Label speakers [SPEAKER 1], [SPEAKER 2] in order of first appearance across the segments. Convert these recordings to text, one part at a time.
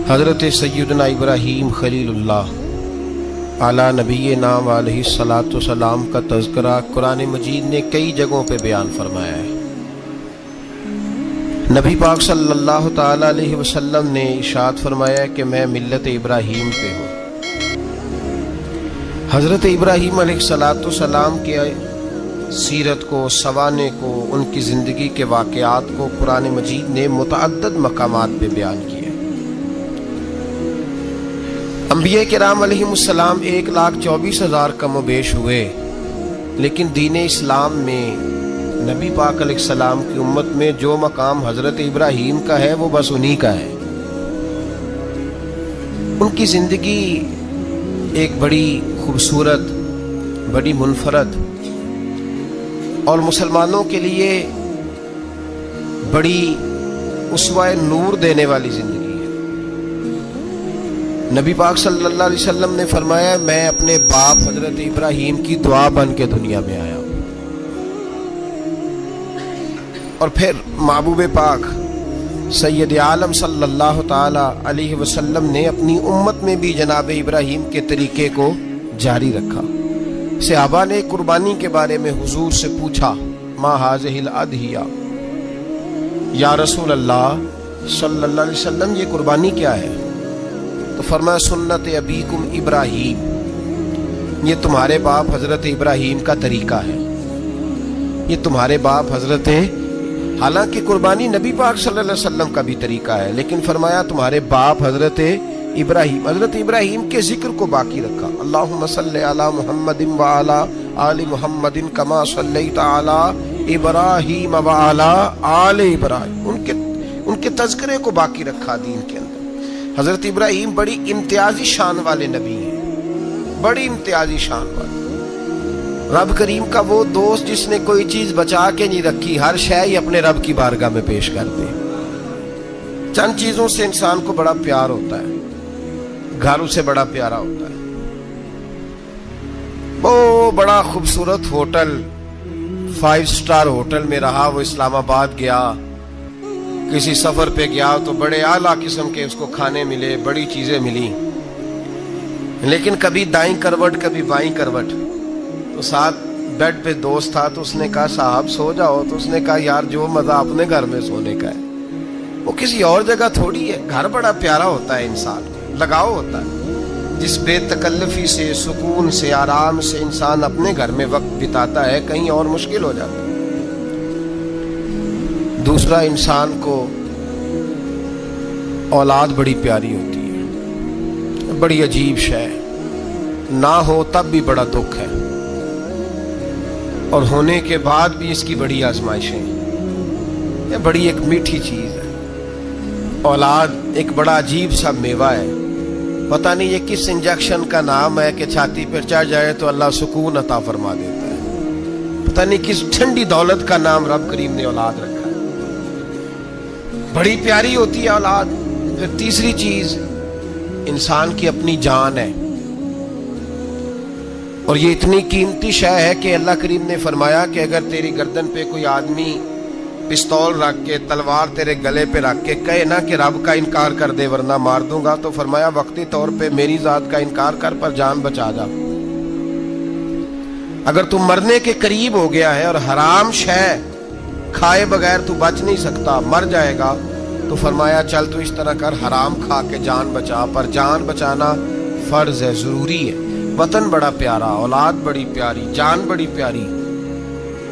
[SPEAKER 1] حضرت سیدنا ابراہیم خلیل اللہ اعلیٰ نبینا علیہ الصلاۃ والسلام کا تذکرہ قرآن مجید نے کئی جگہوں پہ بیان فرمایا ہے۔ نبی پاک صلی اللہ تعالیٰ علیہ وسلم نے ارشاد فرمایا کہ میں ملت ابراہیم پہ ہوں۔ حضرت ابراہیم علیہ الصلاۃ والسلام کے سیرت کو، سوانح کو، ان کی زندگی کے واقعات کو قرآن مجید نے متعدد مقامات پہ بیان کیا۔ انبیاء کرام علیہم السلام 1,24,000 کم و بیش ہوئے، لیکن دین اسلام میں نبی پاک علیہ السلام کی امت میں جو مقام حضرت ابراہیم کا ہے وہ بس انہی کا ہے۔ ان کی زندگی ایک بڑی خوبصورت، بڑی منفرد اور مسلمانوں کے لیے بڑی اسوہ نور دینے والی زندگی ہے۔ نبی پاک صلی اللہ علیہ وسلم نے فرمایا میں اپنے باپ حضرت ابراہیم کی دعا بن کے دنیا میں آیا ہوں۔ اور پھر محبوب پاک سید عالم صلی اللہ تعالی علیہ وسلم نے اپنی امت میں بھی جناب ابراہیم کے طریقے کو جاری رکھا۔ صحابہ نے قربانی کے بارے میں حضور سے پوچھا ما ہذہ الاضحیہ، یا رسول اللہ صلی اللہ علیہ وسلم یہ قربانی کیا ہے؟ تو فرمایا سنت ابیکم ابراہیم، یہ تمہارے باپ حضرت ابراہیم کا طریقہ ہے، یہ تمہارے باپ حضرت، حالانکہ قربانی نبی پاک صلی اللہ علیہ وسلم کا بھی طریقہ ہے، لیکن فرمایا تمہارے باپ حضرت ابراہیم، حضرت ابراہیم کے ذکر کو باقی رکھا۔ اللہم صلی علی محمد وعلی آل محمد کما صلیت علی ابراہیم وعلی آل ابراہیم، ان کے تذکرے کو باقی رکھا دین کے اندر۔ حضرت ابراہیم بڑی امتیازی شان والے نبی ہیں، بڑی امتیازی شان والے۔ رب کریم کا وہ دوست جس نے کوئی چیز بچا کے نہیں رکھی، ہر شے ہی اپنے رب کی بارگاہ میں پیش کر دے۔ چند چیزوں سے انسان کو بڑا پیار ہوتا ہے، گھر اسے بڑا پیارا ہوتا ہے۔ وہ بڑا خوبصورت ہوٹل، 5 سٹار ہوٹل میں رہا، وہ اسلام آباد گیا، کسی سفر پہ گیا تو بڑے اعلیٰ قسم کے اس کو کھانے ملے، بڑی چیزیں ملی، لیکن کبھی دائیں کروٹ کبھی بائیں کروٹ۔ تو ساتھ بیڈ پہ دوست تھا تو اس نے کہا صاحب سو جاؤ، تو اس نے کہا یار جو مزہ اپنے گھر میں سونے کا ہے وہ کسی اور جگہ تھوڑی ہے۔ گھر بڑا پیارا ہوتا ہے، انسان لگاؤ ہوتا ہے، جس بے تکلفی سے، سکون سے، آرام سے انسان اپنے گھر میں وقت بتاتا ہے، کہیں اور مشکل ہو جاتا ہے۔ دوسرا، انسان کو اولاد بڑی پیاری ہوتی ہے، بڑی عجیب شے، نہ ہو تب بھی بڑا دکھ ہے، اور ہونے کے بعد بھی اس کی بڑی آزمائشیں ہیں۔ یہ بڑی ایک میٹھی چیز ہے۔ اولاد ایک بڑا عجیب سا میوہ ہے، پتہ نہیں یہ کس انجیکشن کا نام ہے کہ چھاتی پر چڑھ جائے تو اللہ سکون عطا فرما دیتا ہے، پتہ نہیں کس ٹھنڈی دولت کا نام رب کریم نے اولاد رکھا ہے، بڑی پیاری ہوتی ہے اولاد۔ پھر تیسری چیز انسان کی اپنی جان ہے، اور یہ اتنی قیمتی شے ہے کہ اللہ کریم نے فرمایا کہ اگر تیری گردن پہ کوئی آدمی پستول رکھ کے، تلوار تیرے گلے پہ رکھ کے کہے نا کہ رب کا انکار کر دے ورنہ مار دوں گا، تو فرمایا وقتی طور پہ میری ذات کا انکار کر پر جان بچا جا۔ اگر تم مرنے کے قریب ہو گیا ہے اور حرام شے کھائے بغیر تو بچ نہیں سکتا، مر جائے گا، تو فرمایا چل تو اس طرح کر حرام کھا کے جان بچا، پر جان بچانا فرض ہے، ضروری ہے۔ وطن بڑا پیارا، اولاد بڑی پیاری، جان بڑی پیاری،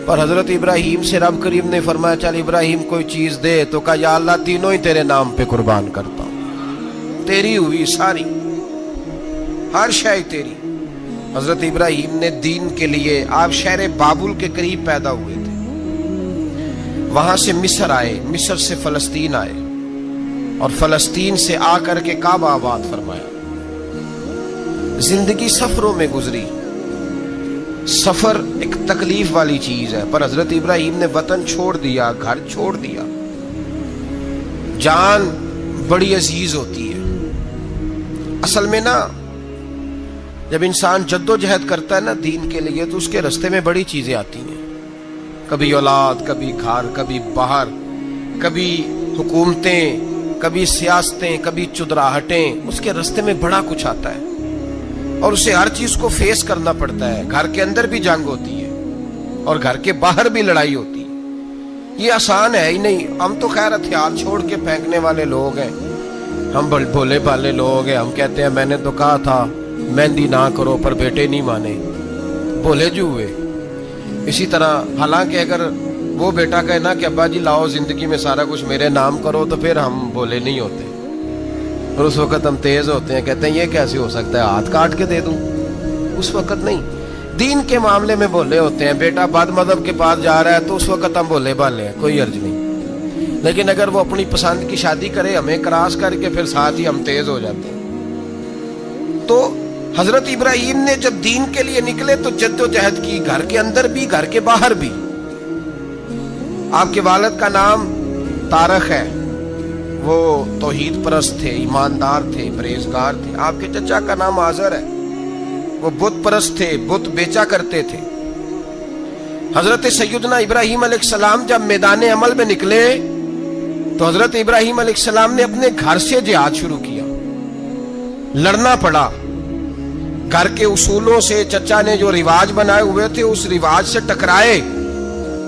[SPEAKER 1] پر حضرت ابراہیم سے رب کریم نے فرمایا چل ابراہیم کوئی چیز دے، تو کہا یا اللہ تینوں ہی تیرے نام پہ قربان کرتا ہوں، تیری ہوئی ساری، ہر شے تیری۔ حضرت ابراہیم نے دین کے لیے، آپ شہر بابل کے قریب پیدا ہوئے تھے، وہاں سے مصر آئے، مصر سے فلسطین آئے، اور فلسطین سے آ کر کے کعبہ آباد فرمایا۔ زندگی سفروں میں گزری، سفر ایک تکلیف والی چیز ہے، پر حضرت ابراہیم نے وطن چھوڑ دیا، گھر چھوڑ دیا۔ جان بڑی عزیز ہوتی ہے اصل میں نا، جب انسان جد و جہد کرتا ہے نا دین کے لیے تو اس کے رستے میں بڑی چیزیں آتی ہیں، کبھی اولاد، کبھی گھر، کبھی باہر، کبھی حکومتیں، کبھی سیاستیں، کبھی چدراہٹیں، اس کے راستے میں بڑا کچھ آتا ہے اور اسے ہر چیز کو فیس کرنا پڑتا ہے. گھر کے اندر بھی جنگ ہوتی ہے اور گھر کے باہر بھی لڑائی ہوتی ہے. یہ آسان ہے ہی نہیں. ہم تو خیر ہتھیار چھوڑ کے پھینکنے والے لوگ ہیں، ہم بھولے بھالے لوگ ہیں. ہم کہتے ہیں میں نے تو کہا تھا مہندی نہ کرو، پر بیٹے نہیں مانے، بھولے جو ہوئے. اسی طرح حالانکہ اگر وہ بیٹا کہے نا کہ ابا جی لاؤ زندگی میں سارا کچھ میرے نام کرو، تو پھر ہم بھولے نہیں ہوتے اور اس وقت ہم تیز ہوتے ہیں، کہتے ہیں یہ کیسے ہو سکتا ہے، ہاتھ کاٹ کے دے دوں. اس وقت نہیں. دین کے معاملے میں بھولے ہوتے ہیں. بیٹا بد مذہب کے پاس جا رہا ہے تو اس وقت ہم بھولے بھالے ہیں، کوئی عرض نہیں. لیکن اگر وہ اپنی پسند کی شادی کرے ہمیں کراس کر کے، پھر ساتھ ہی ہم تیز ہو جاتے ہیں. تو حضرت ابراہیم نے جب دین کے لیے نکلے تو جد و جہد کی، گھر کے اندر بھی گھر کے باہر بھی. آپ کے والد کا نام طارق ہے، وہ توحید پرست تھے، ایماندار تھے، پرہیزگار تھے. آپ کے چچا کا نام آزر ہے، وہ بت پرست تھے، بت بیچا کرتے تھے. حضرت سیدنا ابراہیم علیہ السلام جب میدان عمل میں نکلے تو حضرت ابراہیم علیہ السلام نے اپنے گھر سے جہاد شروع کیا. لڑنا پڑا گھر کے اصولوں سے. چچا نے جو رواج بنائے ہوئے تھے اس رواج سے ٹکرائے.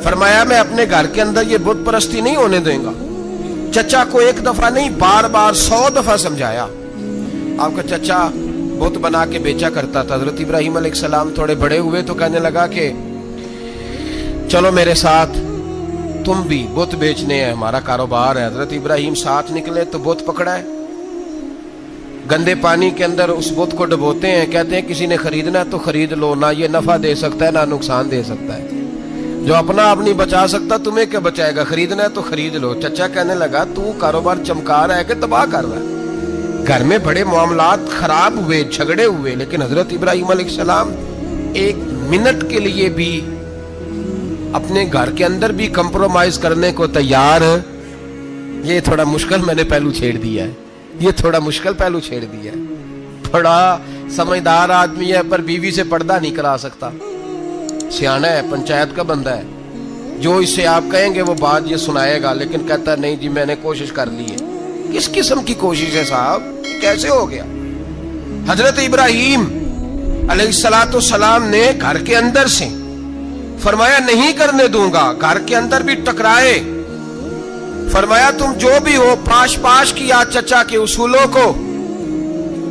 [SPEAKER 1] فرمایا میں اپنے گھر کے اندر یہ بت پرستی نہیں ہونے دیں گا. چچا کو ایک دفعہ نہیں بار بار 100 دفعہ سمجھایا. آپ کا چچا بت بنا کے بیچا کرتا تھا. حضرت ابراہیم علیہ السلام تھوڑے بڑے ہوئے تو کہنے لگا کہ چلو میرے ساتھ، تم بھی بت بیچنے ہیں، ہمارا کاروبار ہے. حضرت ابراہیم ساتھ نکلے تو بت پکڑا ہے. گندے پانی کے اندر اس بت کو ڈبوتے ہیں، کہتے ہیں کسی نے خریدنا ہے تو خرید لو، نہ یہ نفع دے سکتا ہے نہ نقصان دے سکتا ہے. جو اپنا آپ نہیں بچا سکتا تمہیں کیا بچائے گا، خریدنا ہے تو خرید لو. چچا کہنے لگا تو کاروبار چمکا رہا ہے کہ تباہ کر رہا ہے. گھر میں بڑے معاملات خراب ہوئے، جھگڑے ہوئے، لیکن حضرت ابراہیم علیہ السلام ایک منٹ کے لیے بھی اپنے گھر کے اندر بھی کمپرومائز کرنے کو تیار. یہ تھوڑا مشکل میں نے پہلو چھیڑ دیا ہے، یہ تھوڑا مشکل پہلو چھیڑ دیا ہے. بڑا سمجھدار آدمی ہے پر بیوی سے پردہ نہیں کرا سکتا. سیانا ہے، پنچایت کا بندہ ہے، جو اس سے آپ کہیں گے وہ بات یہ سنائے گا، لیکن کہتا ہے نہیں جی میں نے کوشش کر لی ہے. کس قسم کی کوشش ہے صاحب، کیسے ہو گیا؟ حضرت ابراہیم علیہ السلام نے گھر کے اندر سے فرمایا نہیں کرنے دوں گا. گھر کے اندر بھی ٹکرائے. فرمایا تم جو بھی ہو پاش پاش کیا چچا کے اصولوں کو.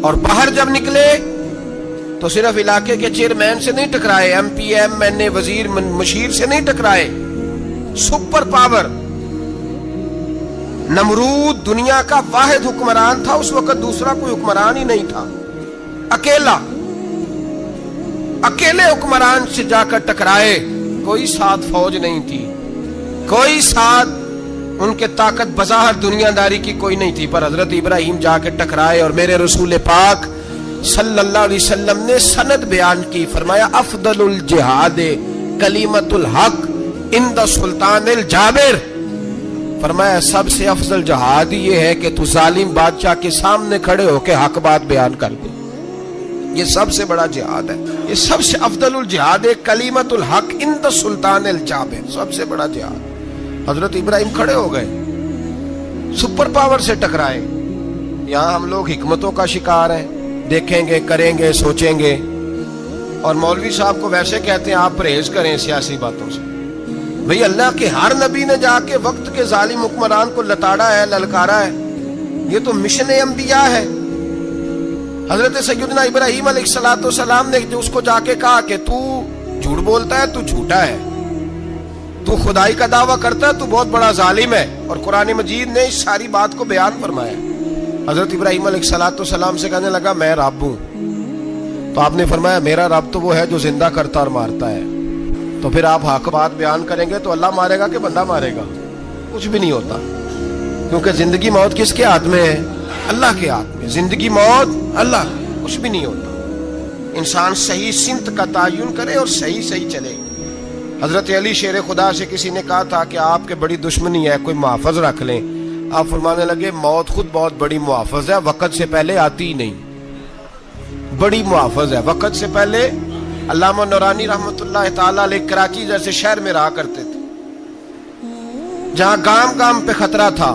[SPEAKER 1] اور باہر جب نکلے تو صرف علاقے کے چیئرمین سے نہیں ٹکرائے، ایم پی ایم این اے وزیر مشیر سے نہیں ٹکرائے. سپر پاور نمرود دنیا کا واحد حکمران تھا اس وقت، دوسرا کوئی حکمران ہی نہیں تھا. اکیلے حکمران سے جا کر ٹکرائے. کوئی ساتھ فوج نہیں تھی، کوئی ساتھ ان کے طاقت بظاہر دنیا داری کی کوئی نہیں تھی، پر حضرت ابراہیم جا کے ٹکرائے. اور میرے رسول پاک صلی اللہ علیہ وسلم نے سند بیان کی. فرمایا افضل الجہاد کلمۃ الحق عند سلطان الجابر. فرمایا سب سے افضل جہاد یہ ہے کہ تو ظالم بادشاہ کے سامنے کھڑے ہو کے حق بات بیان کر دے. یہ سب سے بڑا جہاد ہے. یہ سب سے افضل الجہاد کلمۃ الحق عند سلطان الجابر، سب سے بڑا جہاد. حضرت ابراہیم کھڑے ہو گئے، سپر پاور سے ٹکرائے. یہاں ہم لوگ حکمتوں کا شکار ہیں، دیکھیں گے، کریں گے، سوچیں گے. اور مولوی صاحب کو ویسے کہتے ہیں آپ پرہیز کریں سیاسی باتوں سے. بھئی اللہ کے ہر نبی نے جا کے وقت کے ظالم حکمران کو لتاڑا ہے، للکارا ہے. یہ تو مشن انبیاء ہے. حضرت سیدنا ابراہیم علیہ السلام نے اس کو جا کے کہا کہ تو جھوٹ بولتا ہے، تو جھوٹا ہے، تو خدائی کا دعویٰ کرتا ہے، تو بہت بڑا ظالم ہے. اور قرآن مجید نے اس ساری بات کو بیان فرمایا. حضرت ابراہیم علیہ السلام سے کہنے لگا میں رب ہوں. تو آپ نے فرمایا میرا رب تو وہ ہے جو زندہ کرتا اور مارتا ہے. تو پھر آپ حق بات بیان کریں گے تو اللہ مارے گا کہ بندہ مارے گا؟ کچھ بھی نہیں ہوتا، کیونکہ زندگی موت کس کے ہاتھ میں ہے؟ اللہ کے ہاتھ میں. زندگی موت اللہ، کچھ بھی نہیں ہوتا. انسان صحیح سمت کا تعین کرے اور صحیح چلے. حضرت علی شیر خدا سے کسی نے کہا تھا کہ آپ کے بڑی دشمنی ہے، کوئی محافظ رکھ لیں. آپ فرمانے لگے موت خود بہت بڑی محافظ ہے، وقت سے پہلے آتی ہی نہیں. بڑی محافظ ہے، وقت سے پہلے. علامہ نورانی رحمت اللہ تعالی علیہ کراچی جیسے شہر میں رہا کرتے تھے جہاں گام گام پہ خطرہ تھا.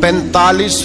[SPEAKER 1] 45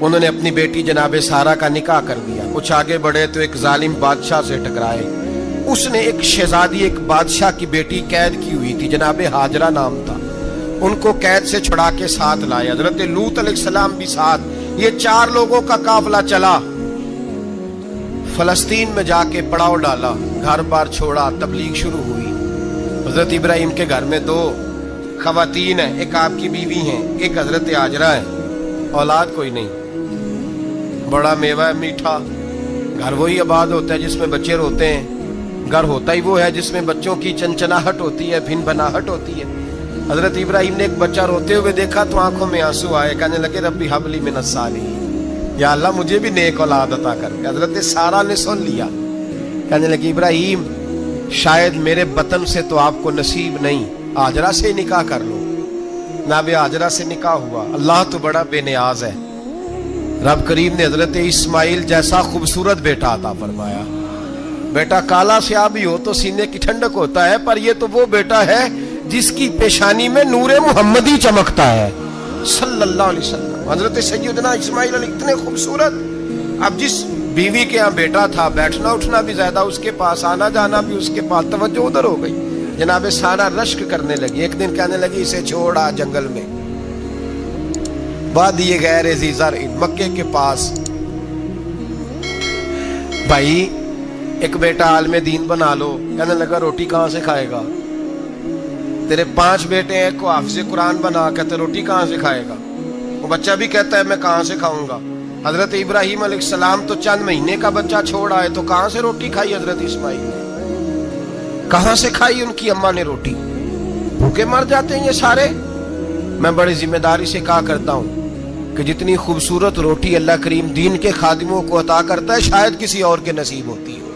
[SPEAKER 1] انہوں نے اپنی بیٹی جناب سارہ کا نکاح کر دیا. کچھ آگے بڑھے تو ایک ظالم بادشاہ سے ٹکرائے. اس نے ایک شہزادی ایک بادشاہ کی بیٹی قید کی ہوئی تھی, جناب ہاجرہ نام تھا. ان کو قید سے چھڑا کے ساتھ لائے. حضرت لوط علیہ السلام بھی ساتھ. یہ 4 لوگوں کا قافلہ چلا. فلسطین میں جا کے پڑاؤ ڈالا, گھر بار چھوڑا, تبلیغ شروع ہوئی. حضرت ابراہیم کے گھر میں 2 خواتین ہیں, ایک آپ کی بیوی ہیں, ایک حضرت ہاجرہ ہے. اولاد کوئی نہیں. بڑا میوہ ہے میٹھا. گھر وہی آباد ہوتا ہے جس میں بچے روتے ہیں. گھر ہوتا ہی وہ ہے جس میں بچوں کی چنچناہٹ ہوتی ہے, بھن بھناہٹ ہوتی ہے. حضرت ابراہیم نے ایک بچہ روتے ہوئے دیکھا تو آنکھوں میں آنسو آئے. کہنے لگے ربی حب لی من الصالحین, یا اللہ مجھے بھی نیک اولاد عطا کر. حضرت سارہ نے سن لیا. کہنے لگی ابراہیم شاید میرے بطن سے تو آپ کو نصیب نہیں, ہاجرہ سے نکاح کر لو. جناب ہاجرہ سے نکاح ہوا. اللہ تو بڑا بے نیاز ہے. رب کریم نے حضرت اسماعیل جیسا خوبصورت بیٹا عطا فرمایا. بیٹا کالا سیاہ بھی ہو تو سینے کی ٹھنڈک ہوتا ہے, پر یہ تو وہ بیٹا ہے جس کی پیشانی میں نور محمدی چمکتا ہے صلی اللہ علیہ وسلم. حضرت سیدنا اسماعیل علیہ اتنے خوبصورت. اب جس بیوی کے یہاں بیٹا تھا, بیٹھنا اٹھنا بھی زیادہ اس کے پاس, آنا جانا بھی اس کے پاس, توجہ ادھر ہو گئی. جناب سارہ رشک کرنے لگی. ایک دن کہنے لگی اسے چھوڑا جنگل میں, وادی غیر ذی زرع, مکے کے پاس. بھائی ایک بیٹا عالم دین بنا لو. کہنے لگا روٹی کہاں سے کھائے گا؟ تیرے 5 بیٹے ہیں, کو حافظ قرآن بنا, کہتے روٹی کہاں سے کھائے گا؟ وہ بچہ بھی کہتا ہے میں کہاں سے کھاؤں گا. حضرت ابراہیم علیہ السلام تو چند مہینے کا بچہ چھوڑ آئے, تو کہاں سے روٹی کھائی حضرت اسماعیل نے؟ کہاں سے کھائی ان کی اماں نے روٹی؟ بھوکے مر جاتے ہیں یہ سارے. میں بڑی ذمہ داری سے کہا کرتا ہوں کہ جتنی خوبصورت روٹی اللہ کریم دین کے خادموں کو عطا کرتا ہے شاید کسی اور کے نصیب ہوتی ہو,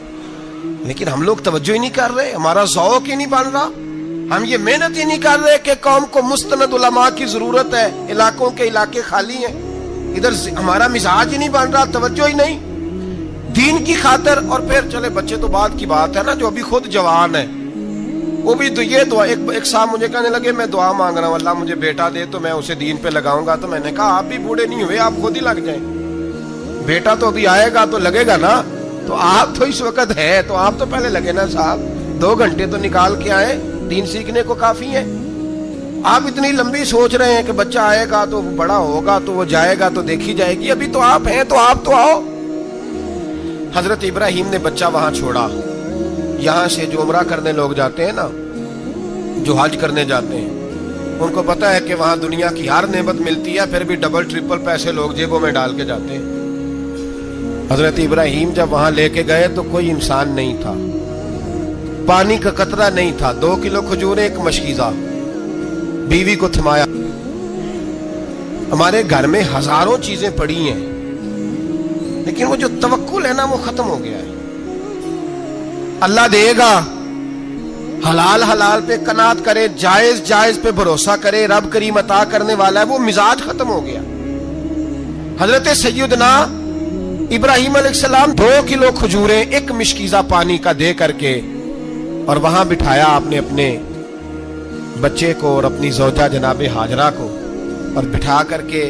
[SPEAKER 1] لیکن ہم لوگ توجہ ہی نہیں کر رہے. ہمارا ذوق ہی نہیں بن رہا. ہم یہ محنت ہی نہیں کر رہے کہ قوم کو مستند علماء کی ضرورت ہے. علاقوں کے علاقے خالی ہیں, ادھر ہمارا مزاج ہی نہیں بن رہا, توجہ ہی نہیں دین کی خاطر. اور پھر چلے بچے تو بعد کی بات ہے نا, جو ابھی خود جوان ہے وہ بھی یہ دعا. ایک صاحب مجھے کہنے لگے میں دعا مانگ رہا ہوں اللہ مجھے بیٹا دے تو میں اسے دین پہ لگاؤں گا. تو میں نے کہا آپ بھی بوڑھے نہیں ہوئے, آپ خود ہی لگ جائیں. بیٹا تو ابھی آئے گا تو لگے گا نا. تو آپ تو اس وقت ہے تو آپ تو پہلے لگے نا صاحب. 2 گھنٹے تو نکال کے آئے, دین سیکھنے کو کافی ہے. آپ اتنی لمبی سوچ رہے ہیں کہ بچہ آئے گا تو بڑا ہوگا تو وہ جائے گا تو دیکھی جائے گی. ابھی تو آپ ہیں تو آپ تو آؤ. حضرت ابراہیم نے بچہ وہاں چھوڑا. یہاں سے جو عمرہ کرنے لوگ جاتے ہیں نا, جو حج کرنے جاتے ہیں, ان کو پتا ہے کہ وہاں دنیا کی ہر نعمت ملتی ہے, پھر بھی ڈبل ٹرپل پیسے لوگ جیبوں میں ڈال کے جاتے ہیں. حضرت ابراہیم جب وہاں لے کے گئے تو کوئی انسان نہیں تھا, پانی کا قطرہ نہیں تھا. 2 کلو کھجوریں, ایک مشکیزہ. بیوی کو تھمایا. ہمارے گھر میں ہزاروں چیزیں پڑی ہیں, لیکن وہ جو توکل ہے نا وہ ختم ہو گیا ہے. اللہ دے گا, حلال حلال پہ قناعت کرے, جائز جائز پہ بھروسہ کرے, رب کریم عطا کرنے والا ہے. وہ مزاج ختم ہو گیا. حضرت سیدنا ابراہیم علیہ السلام 2 کلو کھجوریں, ایک مشکیزہ پانی کا دے کر کے, اور وہاں بٹھایا آپ نے اپنے بچے کو اور اپنی زوجہ جناب ہاجرہ کو, اور بٹھا کر کے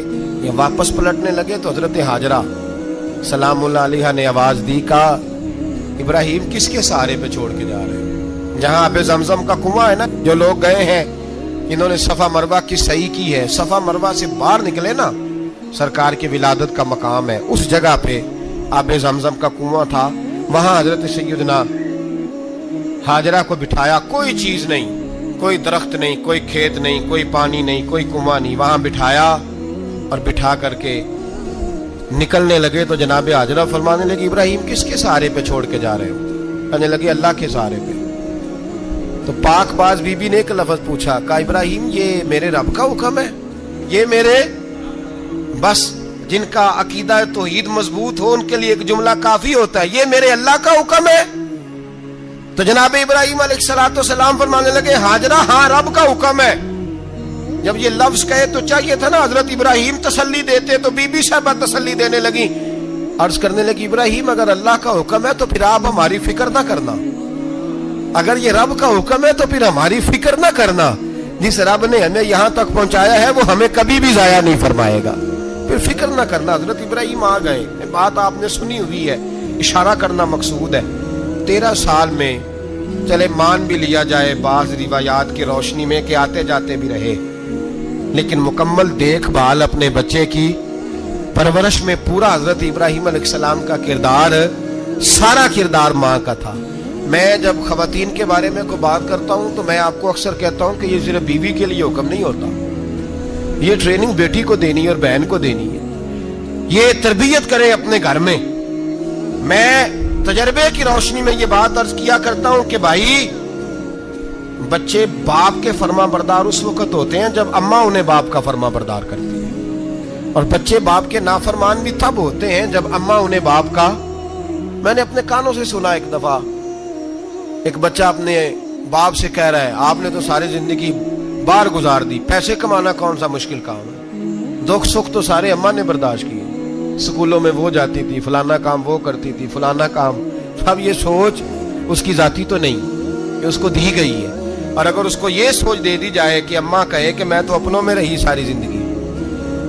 [SPEAKER 1] یہ واپس پلٹنے لگے. تو حضرت ہاجرہ سلام اللہ علیہ نے آواز دی, کہا ابراہیم کس کے سہارے پہ چھوڑ کے جا رہے ہیں؟ جہاں آب زمزم کا کنواں ہے نا, جو لوگ گئے ہیں انہوں نے صفا مروہ کی صحیح کی ہے, صفا مروہ سے باہر نکلے نا, سرکار کی ولادت کا مقام ہے, اس جگہ پہ آب زمزم کا کنواں تھا. وہاں حضرت سیدنا ہاجرہ کو بٹھایا. کوئی چیز نہیں, کوئی درخت نہیں, کوئی کھیت نہیں, کوئی پانی نہیں, کوئی کنواں نہیں. وہاں بٹھایا اور بٹھا کر کے نکلنے لگے تو جناب ہاجرہ فرمانے لگی ابراہیم کس کے سہارے پہ چھوڑ کے جا رہے ہو؟ کہنے لگے اللہ کے سہارے پہ. تو پاک باز بی بی نے ایک لفظ پوچھا, کہا ابراہیم یہ میرے رب کا حکم ہے, یہ میرے, بس جن کا عقیدہ توحید مضبوط ہو ان کے لیے ایک جملہ کافی ہوتا ہے, یہ میرے اللہ کا حکم ہے. تو جناب ابراہیم علیہ السلام فرمانے لگے ہاجرہ ہاں رب کا حکم ہے. جب یہ لفظ کہے تو چاہیے تھا نا حضرت ابراہیم تسلی دیتے, تو بی بی صاحبہ تسلی دینے لگی. عرض کرنے لگی ابراہیم اگر اللہ کا حکم ہے تو پھر آپ ہماری فکر نہ کرنا, اگر یہ رب کا حکم ہے تو پھر ہماری فکر نہ کرنا. جس رب نے ہمیں یہاں تک پہنچایا ہے وہ ہمیں کبھی بھی ضائع نہیں فرمائے گا. پھر فکر نہ کرنا، حضرت ابراہیم آ گئے، بات آپ نے سنی ہوئی ہے، اشارہ کرنا مقصود ہے۔ 13 سال میں چلے مان بھی لیا جائے بعض روایات کی روشنی میں کہ آتے جاتے بھی رہے، لیکن مکمل دیکھ بھال اپنے بچے کی پرورش میں پورا حضرت ابراہیم علیہ السلام کا کردار، سارا کردار ماں کا تھا۔ میں جب خواتین کے بارے میں کوئی بات کرتا ہوں تو میں آپ کو اکثر کہتا ہوں کہ یہ صرف بیوی کے لیے حکم نہیں ہوتا، یہ ٹریننگ بیٹی کو دینی ہے اور بہن کو دینی ہے، یہ تربیت کرے اپنے گھر میں۔ میں تجربے کی روشنی میں یہ بات عرض کیا کرتا ہوں کہ بھائی بچے باپ کے فرما بردار اس وقت ہوتے ہیں جب اماں انہیں باپ کا فرما بردار کرتی ہے، اور بچے باپ کے نافرمان بھی تب ہوتے ہیں جب اماں انہیں باپ کا۔ میں نے اپنے کانوں سے سنا ایک دفعہ ایک بچہ اپنے باپ سے کہہ رہا ہے آپ نے تو ساری زندگی باہر گزار دی، پیسے کمانا کون سا مشکل کام ہے، دکھ سکھ تو سارے اماں نے برداشت کیے، سکولوں میں وہ جاتی تھی، فلانا کام وہ کرتی تھی، فلانا کام۔ اب یہ سوچ اس کی ذاتی تو نہیں، یہ اس کو دی گئی ہے، اور اگر اس کو یہ سوچ دے دی جائے کہ اماں کہے کہ میں تو اپنوں میں رہی ساری زندگی،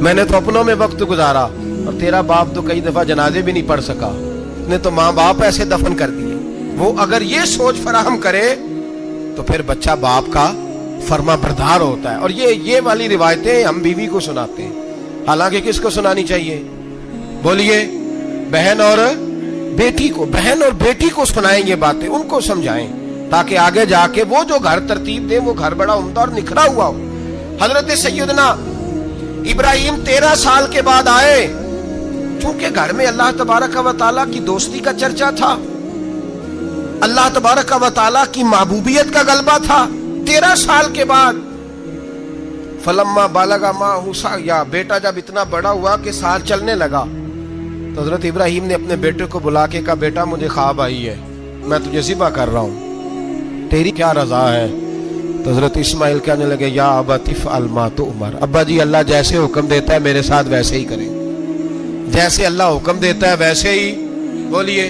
[SPEAKER 1] میں نے تو اپنوں میں وقت گزارا، اور تیرا باپ تو کئی دفعہ جنازے بھی نہیں پڑھ سکا، نے تو ماں باپ ایسے دفن کر دیے، وہ اگر یہ سوچ فراہم کرے تو پھر بچہ باپ کا فرما بردار ہوتا ہے۔ اور یہ والی روایتیں ہم بیوی کو سناتے ہیں، حالانکہ کس کو سنانی چاہیے؟ بولیے، بہن اور بیٹی کو۔ بہن اور بیٹی کو سنائیں یہ باتیں، ان کو سمجھائیں، تاکہ آگے جا کے وہ جو گھر ترتیب دے وہ گھر بڑا عمدہ اور نکھرا ہوا ہو۔ حضرت سیدنا ابراہیم 13 سال کے بعد آئے، چونکہ گھر میں اللہ تبارک و تعالیٰ کی دوستی کا چرچا تھا، اللہ تبارک و تعالیٰ کی محبوبیت کا غلبہ تھا۔ 13 سال کے بعد فلما بالغ معہ سعیا، بیٹا جب اتنا بڑا ہوا کہ سال چلنے لگا تو حضرت ابراہیم نے اپنے بیٹے کو بلا کے کہا بیٹا مجھے خواب آئی ہے، میں تجھے ذبح کر رہا ہوں، تیری کیا رضا ہے؟ تو حضرت اسماعیل کہنے لگے یا ابت افعل ما تؤمر، ابا جی اللہ جیسے حکم دیتا ہے میرے ساتھ ویسے ہی کریں، جیسے اللہ حکم دیتا ہے ویسے ہی، بولیے،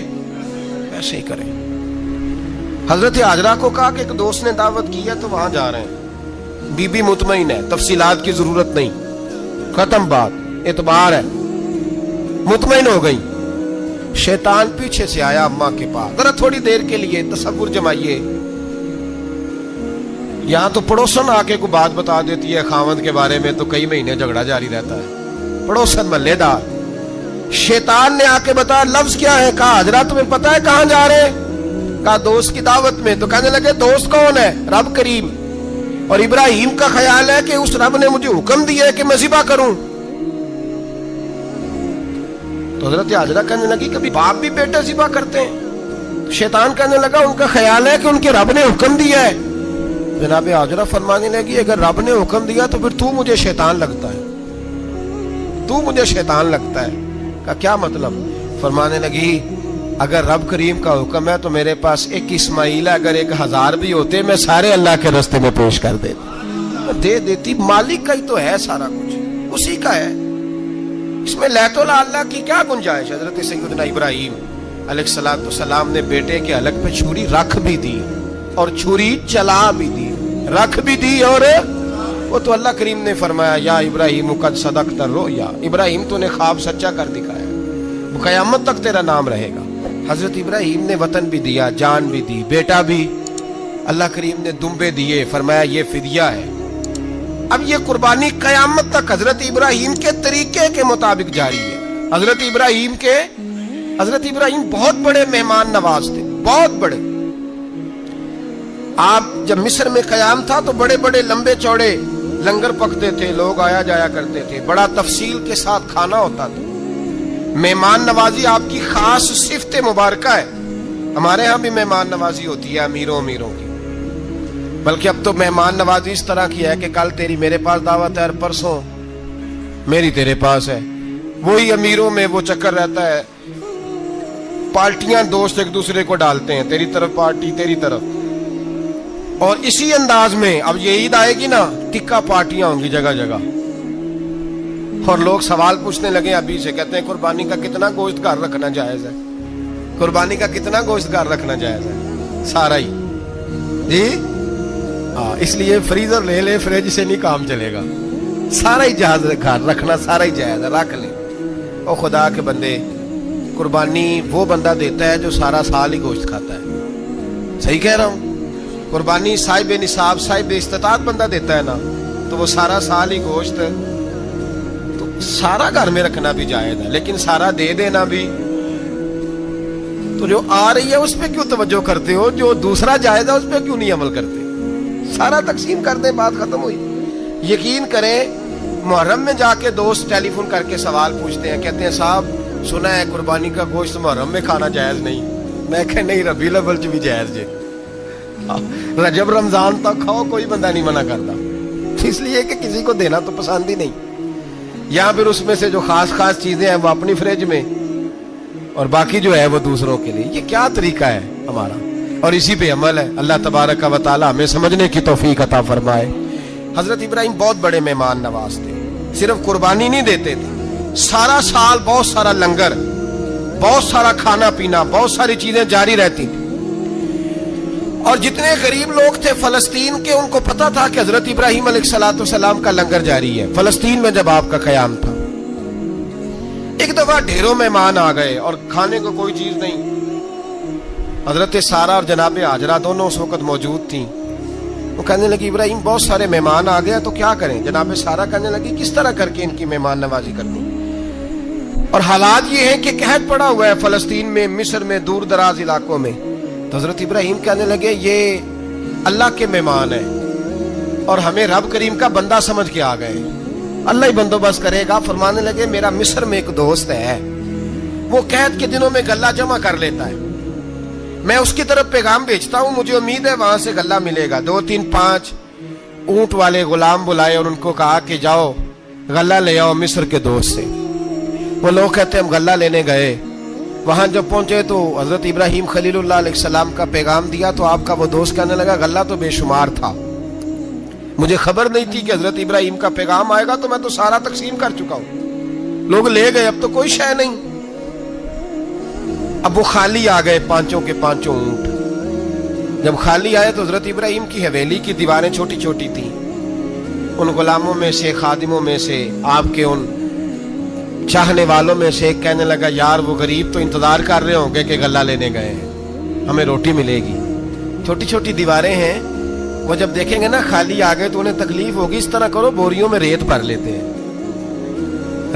[SPEAKER 1] ویسے ہی کریں۔ حضرت حاجرہ کو کہا کہ ایک دوست نے دعوت کی ہے تو وہاں جا رہے ہیں، بی بی مطمئن ہے، تفصیلات کی ضرورت نہیں، ختم بات، اعتبار ہے، مطمئن ہو گئی۔ شیطان پیچھے سے آیا اماں کے پاس، ذرا تھوڑی دیر کے لیے تصور جمائیے، یہاں تو پڑوسن آ کے کوئی بات بتا دیتی ہے خاوند کے بارے میں تو کئی مہینے جھگڑا جاری رہتا ہے، پڑوسن محلے دار۔ شیطان نے آ کے بتایا لفظ کیا ہے؟ کہا حاجرہ تمہیں پتا ہے کہاں جا رہے ہیں؟ کہا دوست کی دعوت میں۔ تو کہنے لگے دوست کون ہے؟ رب کریم، اور ابراہیم کا خیال ہے کہ اس رب نے مجھے حکم دیا ہے کہ میں ذبح کروں۔ تو حضرت حاجرہ کہنے لگی کبھی باپ بھی بیٹے ذبح کرتے ہیں؟ شیطان کہنے لگا ان کا خیال ہے کہ ان کے رب نے حکم دیا ہے۔ جناب حاجرہ فرمانے لگی اگر رب نے حکم دیا تو پھر تو مجھے شیطان لگتا ہے، تو مجھے شیطان لگتا ہے۔ کہا کیا مطلب؟ فرمانے لگی اگر رب کریم کا حکم ہے تو میرے پاس ایک اسماعیل ہے، اگر 1000 بھی ہوتے میں سارے اللہ کے راستے میں پیش کر دے دیتی، مالک کا ہی تو ہے سارا کچھ، اسی کا ہے، اس میں لیت اللہ کی کیا گنجائش؟ حضرت سیدنا ابراہیم علیہ السلام نے بیٹے کے حلق پہ چھری رکھ بھی دی اور چھری چلا بھی دی، رکھ بھی دی، اور وہ تو اللہ کریم نے فرمایا یا ابراہیم قد صدقت الرؤیا، ابراہیم تو نے خواب سچا کر دکھایا، وہ قیامت تک تیرا نام رہے گا۔ حضرت ابراہیم نے وطن بھی دیا، جان بھی دی، بیٹا بھی، اللہ کریم نے دمبے دیے، فرمایا یہ فدیہ ہے۔ اب یہ قربانی قیامت تک حضرت ابراہیم کے طریقے کے مطابق جاری ہے۔ حضرت ابراہیم بہت بڑے مہمان نواز تھے، بہت بڑے۔ آپ جب مصر میں قیام تھا تو بڑے بڑے لمبے چوڑے لنگر پکتے تھے، لوگ آیا جایا کرتے تھے، بڑا تفصیل کے ساتھ کھانا ہوتا تھا۔ مہمان نوازی آپ کی خاص صفت مبارکہ ہے۔ ہمارے ہاں بھی مہمان نوازی ہوتی ہے امیروں کی، بلکہ اب تو مہمان نوازی اس طرح کی ہے کہ کل تیری میرے پاس دعوت ہے اور پرسوں میری تیرے پاس ہے۔ وہی امیروں میں وہ چکر رہتا ہے، پارٹیاں دوست ایک دوسرے کو ڈالتے ہیں، تیری طرف پارٹی تیری طرف، اور اسی انداز میں اب یہ عید آئے گی نا، ٹکا پارٹیاں ہوں گی جگہ جگہ، اور لوگ سوال پوچھنے لگے ابھی سے، کہتے ہیں قربانی کا کتنا گوشت گھر رکھنا جائز ہے؟ قربانی کا کتنا گوشت گھر رکھنا جائز ہے؟ سارا ہی جی، اس لیے فریزر لے لے، فریج سے نہیں کام چلے گا، سارا ہی جہاز گھر رکھنا سارا ہی جائز ہے، رکھ لیں۔ اور خدا کے بندے، قربانی وہ بندہ دیتا ہے جو سارا سال ہی گوشت کھاتا ہے، صحیح کہہ رہا ہوں؟ قربانی صاحب نصاب، صاحب استطاعت بندہ دیتا ہے نا، تو وہ سارا سال ہی گوشت، تو سارا گھر میں رکھنا بھی جائز ہے، لیکن سارا دے دینا بھی۔ تو جو آ رہی ہے اس پہ کیوں توجہ کرتے ہو؟ جو دوسرا جائز ہے اس پہ کیوں نہیں عمل کرتے؟ سارا تقسیم کر دیں، بات ختم ہوئی۔ یقین کریں، محرم میں جا کے دوست ٹیلی فون کر کے سوال پوچھتے ہیں، کہتے ہیں صاحب سنا ہے قربانی کا گوشت محرم میں کھانا جائز نہیں۔ میں کہ نہیں، ربیع الاول چ بھی جائز جے، رجب رمضان تک کھاؤ، کوئی بندہ نہیں منع کرتا، اس لیے کہ کسی کو دینا تو پسند ہی نہیں۔ یا پھر اس میں سے جو خاص خاص چیزیں ہیں وہ اپنی فریج میں، اور باقی جو ہے وہ دوسروں کے لیے۔ یہ کیا طریقہ ہے ہمارا؟ اور اسی پہ عمل ہے۔ اللہ تبارک و تعالی ہمیں سمجھنے کی توفیق عطا فرمائے۔ حضرت ابراہیم بہت بڑے مہمان نواز تھے، صرف قربانی نہیں دیتے تھے، سارا سال بہت سارا لنگر، بہت سارا کھانا پینا، بہت ساری چیزیں جاری رہتی تھی۔ اور جتنے غریب لوگ تھے فلسطین کے، ان کو پتا تھا کہ حضرت ابراہیم علیہ السلام کا لنگر جاری ہے۔ فلسطین میں جب آپ کا قیام تھا، ایک دفعہ ڈھیروں مہمان آ گئے اور کھانے کو کوئی چیز نہیں۔ حضرت سارہ اور جناب ہاجرہ دونوں اس وقت موجود تھیں۔ وہ کہنے لگی ابراہیم بہت سارے مہمان آ گئے تو کیا کریں؟ جناب سارہ کہنے لگی کس طرح کر کے ان کی مہمان نوازی کرنی؟ اور حالات یہ ہیں کہ قحط پڑا ہوا ہے فلسطین میں، مصر میں، دور دراز علاقوں میں۔ تو حضرت ابراہیم کہنے لگے یہ اللہ کے مہمان ہیں اور ہمیں رب کریم کا بندہ سمجھ کے آ گئے، اللہ ہی بندوبست کرے گا۔ فرمانے لگے میرا مصر میں ایک دوست ہے، وہ قحط کے دنوں میں غلہ جمع کر لیتا ہے، میں اس کی طرف پیغام بھیجتا ہوں، مجھے امید ہے وہاں سے غلہ ملے گا۔ 2 3 5 اونٹ والے غلام بلائے اور ان کو کہا کہ جاؤ غلہ لے آؤ مصر کے دوست سے۔ وہ لوگ کہتے ہیں ہم غلہ لینے گئے، وہاں جب پہنچے تو حضرت ابراہیم خلیل اللہ علیہ السلام کا پیغام دیا تو آپ کا وہ دوست کہنے لگا غلہ تو بے شمار تھا، مجھے خبر نہیں تھی کہ حضرت ابراہیم کا پیغام آئے گا، تو میں تو سارا تقسیم کر چکا ہوں، لوگ لے گئے، اب تو کوئی شے نہیں۔ اب وہ خالی آ گئے، 5 کے 5 اونٹ۔ جب خالی آئے تو حضرت ابراہیم کی حویلی کی دیواریں چھوٹی چھوٹی تھیں، ان غلاموں میں سے، خادموں میں سے، آپ کے ان چاہنے والوں میں سے ایک کہنے لگا یار وہ غریب تو انتظار کر رہے ہوں گے کہ غلہ لینے گئے ہیں، ہمیں روٹی ملے گی۔ چھوٹی چھوٹی دیواریں ہیں، وہ جب دیکھیں گے نا خالی آ گئے تو انہیں تکلیف ہوگی، اس طرح کرو بوریوں میں ریت بھر لیتے ہیں،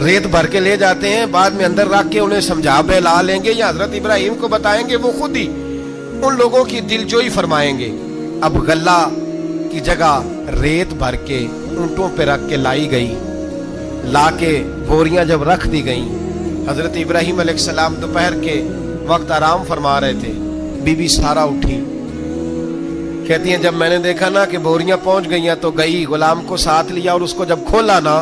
[SPEAKER 1] ریت بھر کے لے جاتے ہیں، بعد میں اندر رکھ کے انہیں سمجھا بہلا لیں گے یا حضرت ابراہیم کو بتائیں گے، وہ خود ہی ان لوگوں کی دل جوئی فرمائیں گے۔ اب غلہ کی جگہ ریت بھر کے اونٹوں پہ رکھ کے لائی گئی، لا کے بوریاں جب رکھ دی گئیں، حضرت ابراہیم علیہ السلام دوپہر کے وقت آرام فرما رہے تھے، بی بی سارہ اٹھی، کہتی ہیں جب میں نے دیکھا نا کہ بوریاں پہنچ گئی ہیں تو گئی، غلام کو ساتھ لیا اور اس کو جب کھولا نا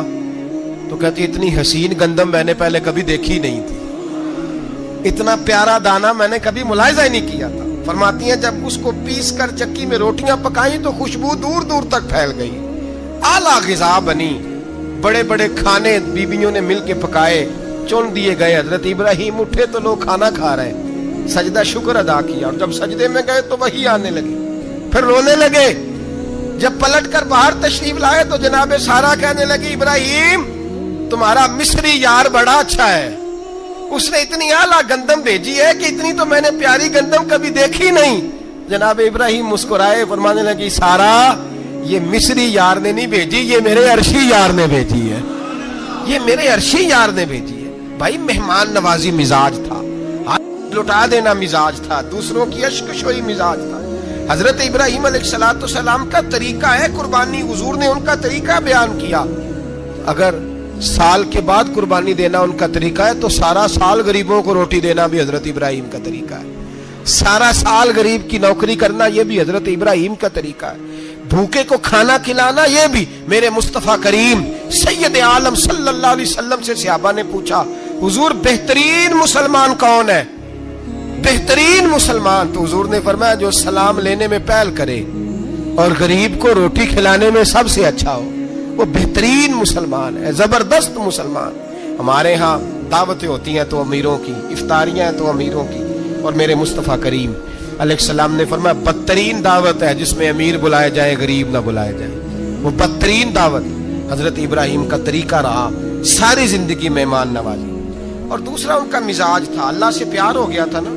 [SPEAKER 1] تو کہتی اتنی حسین گندم میں نے پہلے کبھی دیکھی نہیں تھی، اتنا پیارا دانا میں نے کبھی ملاحظہ ہی نہیں کیا تھا۔ فرماتی ہیں جب اس کو پیس کر چکی میں روٹیاں پکائیں تو خوشبو دور دور تک پھیل گئی، اعلیٰ غذا بنی، بڑے بڑے کھانے بیویوں نے مل کے پکائے، چن دیے گئے۔ حضرت ابراہیم اٹھے تو لوگ کھانا کھا رہے، سجدہ شکر ادا کیا، اور جب سجدے میں گئے تو وہی آنے لگے، پھر رونے لگے۔ جب پلٹ کر باہر تشریف لائے تو جناب سارہ کہنے لگی ابراہیم تمہارا مصری یار بڑا اچھا ہے، اس نے اتنی اعلیٰ گندم بھیجی ہے کہ اتنی تو میں نے پیاری گندم کبھی دیکھی نہیں۔ جناب ابراہیم مسکرائے، فرمانے لگی سارہ یہ مصری یار نے نہیں بھیجی، یہ میرے عرشی یار نے بھیجی ہے، یہ میرے عرشی یار نے بھیجی ہے۔ بھائی مہمان نوازی مزاج تھا، ہاتھ لٹا دینا مزاج تھا، دوسروں کی اشک شوئی مزاج تھا۔ حضرت ابراہیم علیہ السلام کا طریقہ ہے قربانی، حضور نے ان کا طریقہ بیان کیا۔ اگر سال کے بعد قربانی دینا ان کا طریقہ ہے تو سارا سال غریبوں کو روٹی دینا بھی حضرت ابراہیم کا طریقہ ہے، سارا سال غریب کی نوکری کرنا یہ بھی حضرت ابراہیم کا طریقہ ہے، بھوکے کو کھانا کھلانا یہ بھی۔ میرے مصطفیٰ کریم سید عالم صلی اللہ علیہ وسلم سے صحابہ نے پوچھا حضور بہترین مسلمان کون ہے؟ بہترین مسلمان، تو حضور نے فرمایا جو سلام لینے میں پہل کرے اور غریب کو روٹی کھلانے میں سب سے اچھا ہو، وہ بہترین مسلمان ہے، زبردست مسلمان۔ ہمارے ہاں دعوتیں ہوتی ہیں تو امیروں کی، افطاریاں ہیں تو امیروں کی، اور میرے مصطفیٰ کریم علیہ السلام نے فرمایا بدترین دعوت ہے جس میں امیر بلائے جائے غریب نہ بلائے جائے، وہ بدترین دعوت۔ حضرت ابراہیم کا طریقہ رہا ساری زندگی مہمان نوازی. اور دوسرا ان کا مزاج تھا, اللہ سے پیار ہو گیا تھا نا.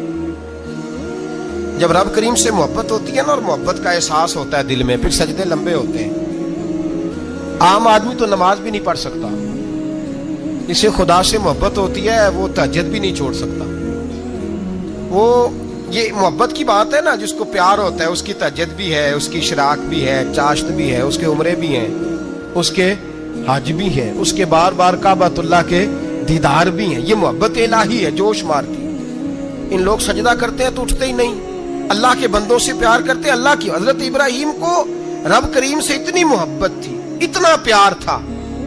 [SPEAKER 1] جب رب کریم سے محبت ہوتی ہے نا, اور محبت کا احساس ہوتا ہے دل میں, پھر سجدے لمبے ہوتے ہیں. عام آدمی تو نماز بھی نہیں پڑھ سکتا, اسے خدا سے محبت ہوتی ہے, وہ تہجد بھی نہیں چھوڑ سکتا. وہ یہ محبت کی بات ہے نا, جس کو پیار ہوتا ہے اس کی تہجد بھی ہے, اس کی اشراق بھی ہے, چاشت بھی ہے, اس کے عمرے بھی ہیں, اس کے حج بھی ہیں, اس کے بار بار کعبۃ اللہ کے دیدار بھی ہیں. یہ محبت الہی ہے, جوش مارتی. ان لوگ سجدہ کرتے ہیں تو اٹھتے ہی نہیں. اللہ کے بندوں سے پیار کرتے ہیں, اللہ کی. حضرت ابراہیم کو رب کریم سے اتنی محبت تھی, اتنا پیار تھا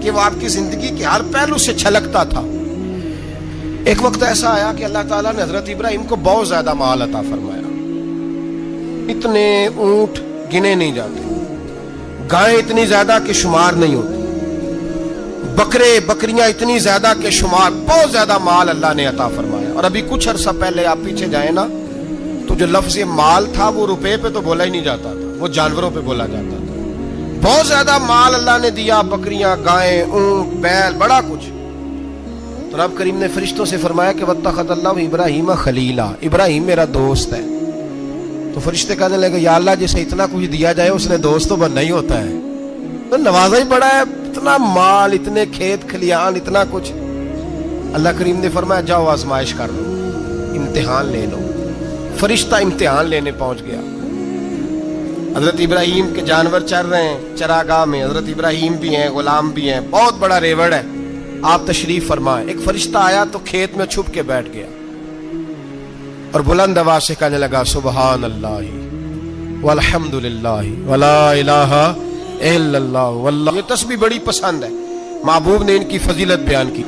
[SPEAKER 1] کہ وہ آپ کی زندگی کے ہر پہلو سے چھلکتا تھا. ایک وقت ایسا آیا کہ اللہ تعالیٰ نے حضرت ابراہیم کو بہت زیادہ مال عطا فرمایا. اتنے اونٹ گنے نہیں جاتے, گائیں اتنی زیادہ کہ شمار نہیں ہوتی, بکرے بکریاں اتنی زیادہ کہ شمار, بہت زیادہ مال اللہ نے عطا فرمایا. اور ابھی کچھ عرصہ پہلے آپ پیچھے جائیں نا, تو جو لفظ مال تھا وہ روپے پہ تو بولا ہی نہیں جاتا تھا, وہ جانوروں پہ بولا جاتا تھا. بہت زیادہ مال اللہ نے دیا, بکریاں, گائیں, اونٹ, بیل, بڑا کچھ. تو رب کریم نے فرشتوں سے فرمایا کہ واتخذ اللہ ابراہیم خلیلا, ابراہیم میرا دوست ہے. تو فرشتے کہنے لگے یا اللہ جسے اتنا کچھ دیا جائے اس نے دوست تو بننا ہی ہوتا ہے, تو نوازا ہی بڑا ہے, اتنا مال, اتنے کھیت کھلیان, اتنا کچھ. اللہ کریم نے فرمایا جاؤ آزمائش کر لو, امتحان لے لو. فرشتہ امتحان لینے پہنچ گیا. حضرت ابراہیم کے جانور چر رہے ہیں چراگاہ میں, حضرت ابراہیم بھی ہیں, غلام بھی ہیں, بہت بڑا ریوڑ ہے. آپ تشریف فرمائیں. ایک فرشتہ آیا تو کھیت میں چھپ کے بیٹھ گیا اور بلند آواز سے کہنے لگا سبحان اللہ والحمد للہ ولا الہ الا اللہ واللہ. یہ تسبیح بڑی پسند ہے, محبوب نے ان کی فضیلت بیان کی.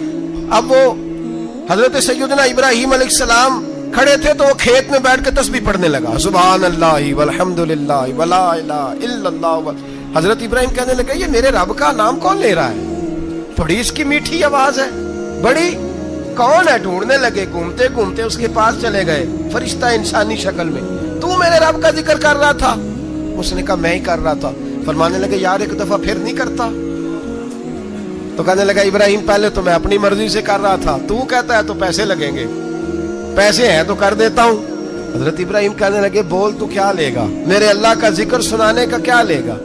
[SPEAKER 1] اب وہ حضرت سیدنا ابراہیم علیہ السلام کھڑے تھے تو وہ کھیت میں بیٹھ کے تسبیح پڑھنے لگا سبحان اللہ والحمد للہ ولا الہ الا اللہ. حضرت ابراہیم کہنے لگے یہ میرے رب کا نام کون لے رہا ہے, بڑی اس کی میٹھی آواز ہے, بڑی, کون ہے؟ ڈھونڈنے لگے, گھومتے گھومتے اس کے پاس چلے گئے. فرشتہ انسانی شکل میں, تو میرے رب کا ذکر کر رہا تھا؟ اس نے کہا میں ہی کر رہا تھا. فرمانے لگے یار ایک دفعہ پھر نہیں کرتا؟ تو کہنے لگا ابراہیم پہلے تو میں اپنی مرضی سے کر رہا تھا, تو کہتا ہے تو پیسے لگیں گے, پیسے ہیں تو کر دیتا ہوں. حضرت ابراہیم کہنے لگے بول تو کیا لے گا, میرے اللہ کا ذکر سنانے کا کیا لے گا؟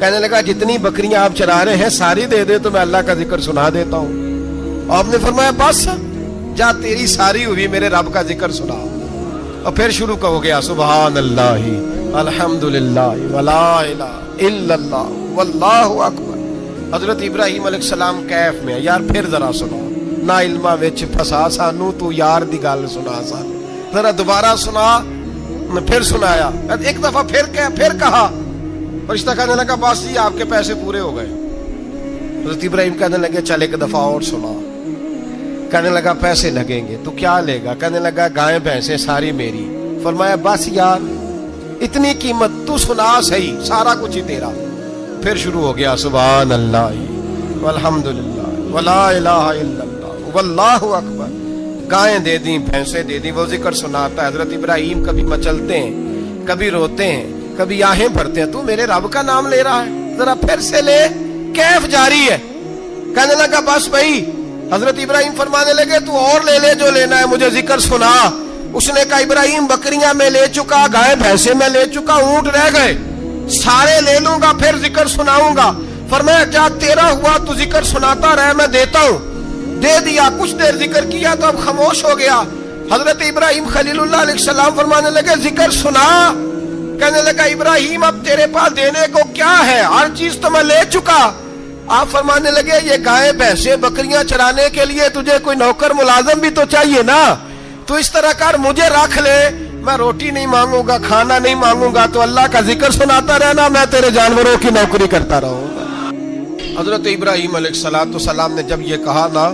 [SPEAKER 1] کہنے لگا جتنی بکریاں آپ چرا رہے ہیں ساری دے دے تو میں اللہ کا ذکر سنا دیتا ہوں. آپ نے فرمایا بس جا تیری ساری ہوئی, میرے رب کا ذکر سنا. اور پھر شروع ہو گیا سبحان اللہ الحمد للہ ولا الہ الا اللہ واللہ اکبر. حضرت ابراہیم علیہ السلام کیف میں, یار پھر ذرا سنا, نہ علما وچ پھسا سانو, تو یار دی گل سنا سانو, ذرا دوبارہ سنا. پھر سنایا, ایک دفعہ پھر کہا. فرشتہ کہنے لگا بس جی آپ کے پیسے پورے ہو گئے. حضرت ابراہیم کہنے لگے چل ایک دفعہ اور سنا. کہنے لگا پیسے لگیں گے, تو کیا لے گا؟ کہنے لگا گائیں بھینسیں ساری میری. فرمایا بس یار اتنی قیمت, تو سنا صحیح, سارا کچھ ہی تیرا. پھر شروع ہو گیا سبحان اللہ والحمد للہ ولا الہ الا اللہ واللہ اکبر. گائیں دے دیں, بھینسیں دے دیں, وہ ذکر سناتا ہے. حضرت ابراہیم کبھی مچلتے ہیں, کبھی روتے ہیں, کبھی آہیں بھرتے ہیں, تو میرے رب کا نام لے رہا ہے, ذرا پھر سے لے. کیف جاری ہے. کہنے لگا بس بھائی. حضرت ابراہیم فرمانے لگے تو اور لے لے جو لینا ہے, مجھے ذکر سنا. اس نے کہا ابراہیم بکریاں میں لے چکا, گائے بھینسیں میں لے چکا, اونٹ رہ گئے, سارے لے لوں گا پھر ذکر سناؤں گا. فرمایا جا تیرا ہوا تو ذکر سناتا رہ, میں دیتا ہوں. دے دیا, کچھ دیر ذکر کیا تو اب خاموش ہو گیا. حضرت ابراہیم خلیل اللہ علیہ السلام فرمانے لگے ذکر سنا. کہنے لگا ابراہیم اب تیرے پاس دینے کو کیا ہے, ہر چیز تو میں لے چکا. آپ فرمانے لگے یہ گائے بھینسیں بکریاں چرانے کے لیے تجھے کوئی نوکر ملازم بھی تو چاہیے نا, تو اس طرح کر مجھے رکھ لے, میں روٹی نہیں مانگوں گا, کھانا نہیں مانگوں گا, تو اللہ کا ذکر سناتا رہنا, میں تیرے جانوروں کی نوکری کرتا رہوں گا. حضرت ابراہیم علیہ السلام نے جب یہ کہا نا,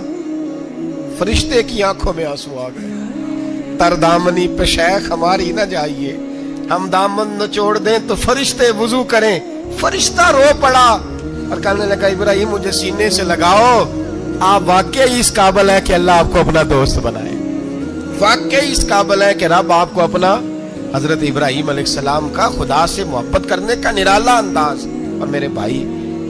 [SPEAKER 1] فرشتے کی آنکھوں میں آنسو آ گئے. تر دامنی پہ شیخ ہماری نہ جائیے, ہم دامن نچوڑ دیں تو فرشتے وضو کریں. فرشتہ رو پڑا اور کہنے لگا ابراہیم مجھے سینے سے لگاؤ, آپ واقعی اس قابل ہے کہ اللہ آپ کو اپنا دوست بنائے, واقعی اس قابل ہے کہ رب آپ کو اپنا. حضرت ابراہیم علیہ السلام کا خدا سے محبت کرنے کا نرالا انداز. اور میرے بھائی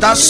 [SPEAKER 1] 10